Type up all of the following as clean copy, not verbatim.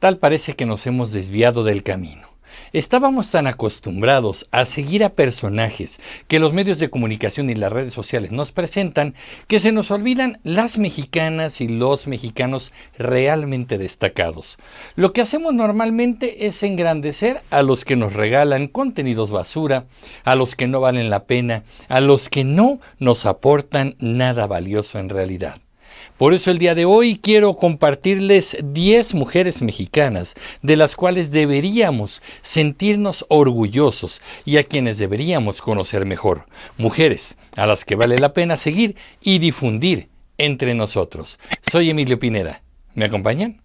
Tal parece que nos hemos desviado del camino. Estábamos tan acostumbrados a seguir a personajes que los medios de comunicación y las redes sociales nos presentan que se nos olvidan las mexicanas y los mexicanos realmente destacados. Lo que hacemos normalmente es engrandecer a los que nos regalan contenidos basura, a los que no valen la pena, a los que no nos aportan nada valioso en realidad. Por eso el día de hoy quiero compartirles 10 mujeres mexicanas de las cuales deberíamos sentirnos orgullosos y a quienes deberíamos conocer mejor. Mujeres a las que vale la pena seguir y difundir entre nosotros. Soy Emilio Pineda. ¿Me acompañan?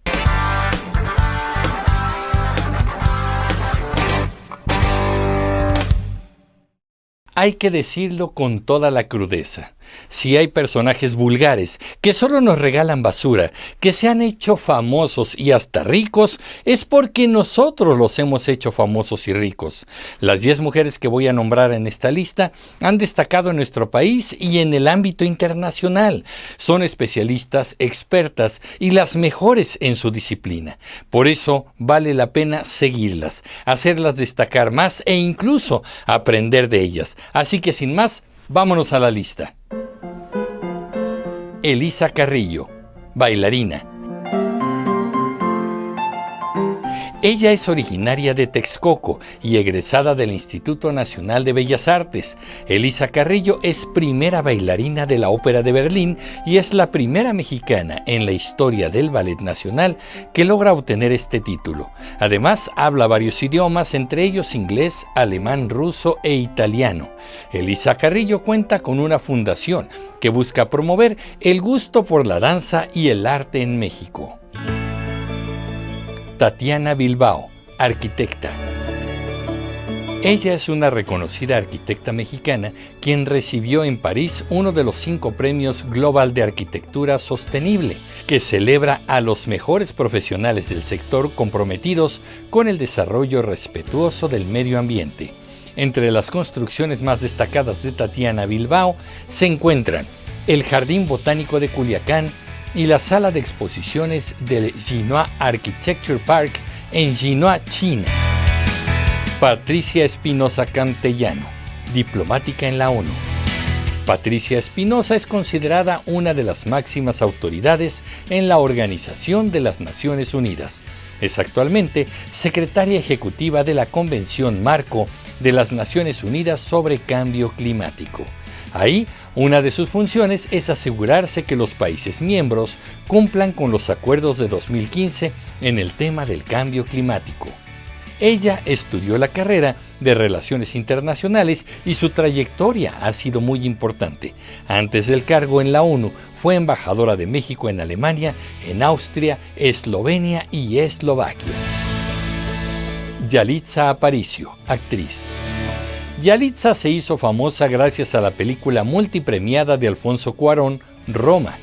Hay que decirlo con toda la crudeza. Si hay personajes vulgares que solo nos regalan basura, que se han hecho famosos y hasta ricos, es porque nosotros los hemos hecho famosos y ricos. Las 10 mujeres que voy a nombrar en esta lista han destacado en nuestro país y en el ámbito internacional. Son especialistas, expertas y las mejores en su disciplina. Por eso vale la pena seguirlas, hacerlas destacar más e incluso aprender de ellas. Así que sin más, vámonos a la lista. Elisa Carrillo, bailarina. Ella es originaria de Texcoco y egresada del Instituto Nacional de Bellas Artes. Elisa Carrillo es primera bailarina de la Ópera de Berlín y es la primera mexicana en la historia del Ballet Nacional que logra obtener este título. Además, habla varios idiomas, entre ellos inglés, alemán, ruso e italiano. Elisa Carrillo cuenta con una fundación que busca promover el gusto por la danza y el arte en México. Tatiana Bilbao, arquitecta. Ella es una reconocida arquitecta mexicana quien recibió en París uno de los 5 premios Global de Arquitectura Sostenible, que celebra a los mejores profesionales del sector comprometidos con el desarrollo respetuoso del medio ambiente. Entre las construcciones más destacadas de Tatiana Bilbao se encuentran el Jardín Botánico de Culiacán y la sala de exposiciones del Jinhua Architecture Park en Jinhua, China. Patricia Espinosa Cantellano, diplomática en la ONU. Patricia Espinosa es considerada una de las máximas autoridades en la Organización de las Naciones Unidas. Es actualmente secretaria ejecutiva de la Convención Marco de las Naciones Unidas sobre Cambio Climático. Ahí, una de sus funciones es asegurarse que los países miembros cumplan con los acuerdos de 2015 en el tema del cambio climático. Ella estudió la carrera de Relaciones Internacionales y su trayectoria ha sido muy importante. Antes del cargo en la ONU, fue embajadora de México en Alemania, en Austria, Eslovenia y Eslovaquia. Yalitza Aparicio, actriz. Yalitza se hizo famosa gracias a la película multipremiada de Alfonso Cuarón, Roma.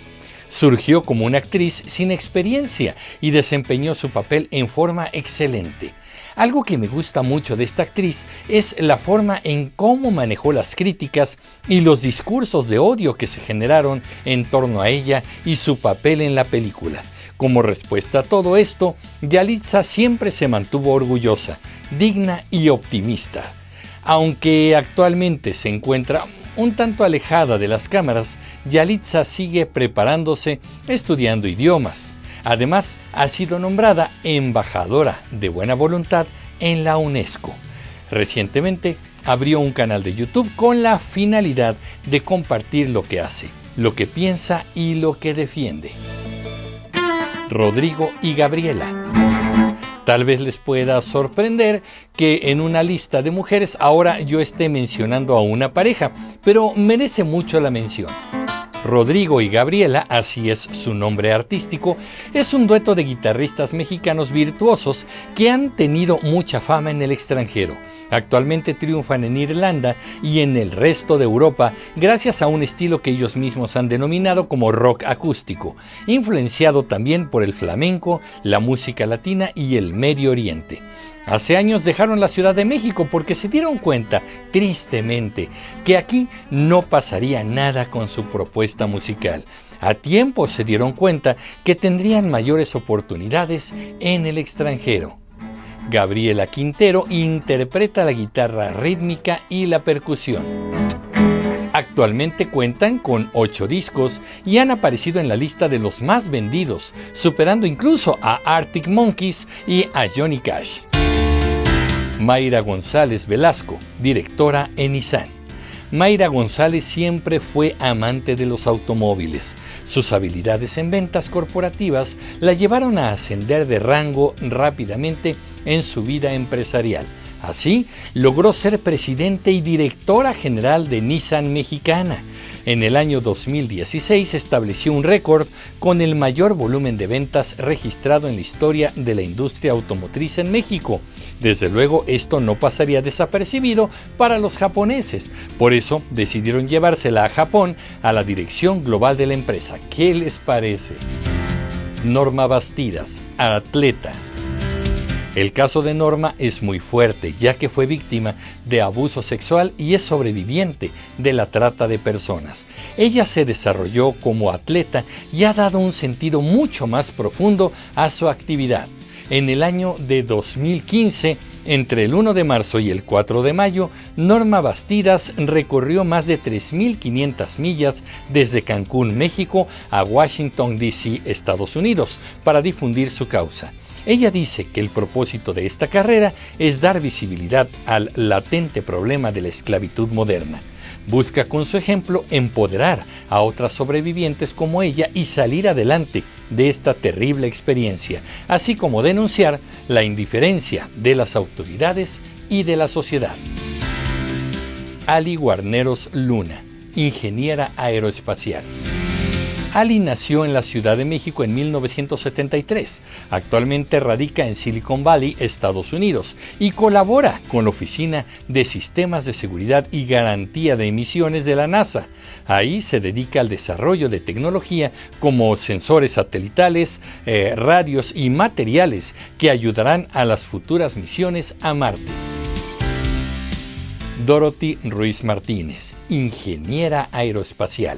Surgió como una actriz sin experiencia y desempeñó su papel en forma excelente. Algo que me gusta mucho de esta actriz es la forma en cómo manejó las críticas y los discursos de odio que se generaron en torno a ella y su papel en la película. Como respuesta a todo esto, Yalitza siempre se mantuvo orgullosa, digna y optimista. Aunque actualmente se encuentra un tanto alejada de las cámaras, Yalitza sigue preparándose, estudiando idiomas. Además, ha sido nombrada embajadora de buena voluntad en la UNESCO. Recientemente abrió un canal de YouTube con la finalidad de compartir lo que hace, lo que piensa y lo que defiende. Rodrigo y Gabriela. Tal vez les pueda sorprender que en una lista de mujeres ahora yo esté mencionando a una pareja, pero merece mucho la mención. Rodrigo y Gabriela, así es su nombre artístico, es un dueto de guitarristas mexicanos virtuosos que han tenido mucha fama en el extranjero. Actualmente triunfan en Irlanda y en el resto de Europa gracias a un estilo que ellos mismos han denominado como rock acústico, influenciado también por el flamenco, la música latina y el Medio Oriente. Hace años dejaron la Ciudad de México porque se dieron cuenta, tristemente, que aquí no pasaría nada con su propuesta propuesta musical. A tiempo se dieron cuenta que tendrían mayores oportunidades en el extranjero. Gabriela Quintero interpreta la guitarra rítmica y la percusión. Actualmente cuentan con 8 discos y han aparecido en la lista de los más vendidos, superando incluso a Arctic Monkeys y a Johnny Cash. Mayra González Velasco, directora en Nissan. Mayra González siempre fue amante de los automóviles. Sus habilidades en ventas corporativas la llevaron a ascender de rango rápidamente en su vida empresarial. Así, logró ser presidente y directora general de Nissan Mexicana. En el año 2016 estableció un récord con el mayor volumen de ventas registrado en la historia de la industria automotriz en México. Desde luego, esto no pasaría desapercibido para los japoneses. Por eso, decidieron llevársela a Japón, a la dirección global de la empresa. ¿Qué les parece? Norma Bastidas, atleta. El caso de Norma es muy fuerte, ya que fue víctima de abuso sexual y es sobreviviente de la trata de personas. Ella se desarrolló como atleta y ha dado un sentido mucho más profundo a su actividad. En el año de 2015, entre el 1 de marzo y el 4 de mayo, Norma Bastidas recorrió más de 3.500 millas desde Cancún, México, a Washington, D.C., Estados Unidos, para difundir su causa. Ella dice que el propósito de esta carrera es dar visibilidad al latente problema de la esclavitud moderna. Busca con su ejemplo empoderar a otras sobrevivientes como ella y salir adelante de esta terrible experiencia, así como denunciar la indiferencia de las autoridades y de la sociedad. Ali Guarneros Luna, ingeniera aeroespacial. Ali nació en la Ciudad de México en 1973. Actualmente radica en Silicon Valley, Estados Unidos, y colabora con la Oficina de Sistemas de Seguridad y Garantía de Emisiones de la NASA. Ahí se dedica al desarrollo de tecnología como sensores satelitales, radios y materiales que ayudarán a las futuras misiones a Marte. Dorothy Ruiz Martínez, ingeniera aeroespacial.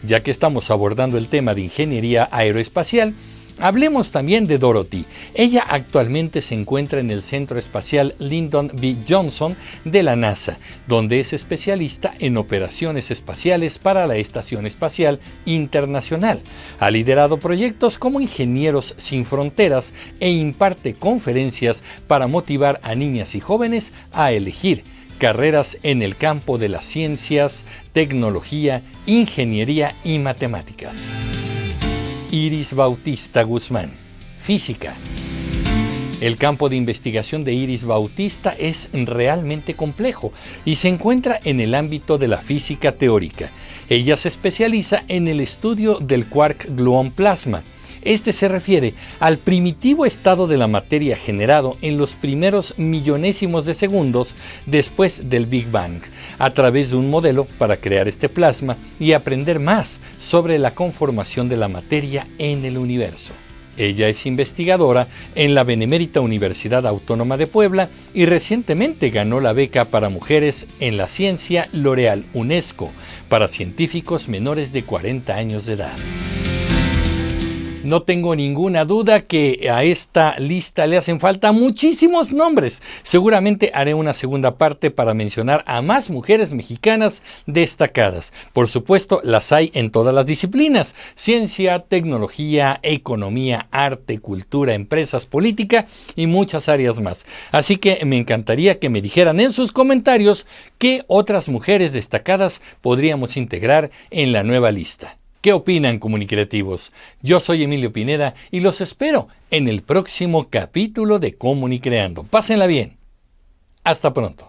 Ya que estamos abordando el tema de ingeniería aeroespacial, hablemos también de Dorothy. Ella actualmente se encuentra en el Centro Espacial Lyndon B. Johnson de la NASA, donde es especialista en operaciones espaciales para la Estación Espacial Internacional. Ha liderado proyectos como Ingenieros Sin Fronteras e imparte conferencias para motivar a niñas y jóvenes a elegir carreras en el campo de las ciencias, tecnología, ingeniería y matemáticas. Iris Bautista Guzmán, física. El campo de investigación de Iris Bautista es realmente complejo y se encuentra en el ámbito de la física teórica. Ella se especializa en el estudio del quark gluón plasma. Este se refiere al primitivo estado de la materia generado en los primeros millonésimos de segundos después del Big Bang, a través de un modelo para crear este plasma y aprender más sobre la conformación de la materia en el universo. Ella es investigadora en la Benemérita Universidad Autónoma de Puebla y recientemente ganó la beca para mujeres en la ciencia L'Oréal UNESCO para científicos menores de 40 años de edad. No tengo ninguna duda que a esta lista le hacen falta muchísimos nombres. Seguramente haré una segunda parte para mencionar a más mujeres mexicanas destacadas. Por supuesto, las hay en todas las disciplinas: ciencia, tecnología, economía, arte, cultura, empresas, política y muchas áreas más. Así que me encantaría que me dijeran en sus comentarios qué otras mujeres destacadas podríamos integrar en la nueva lista. ¿Qué opinan, comunicreativos? Yo soy Emilio Pineda y los espero en el próximo capítulo de Comunicreando. Pásenla bien. Hasta pronto.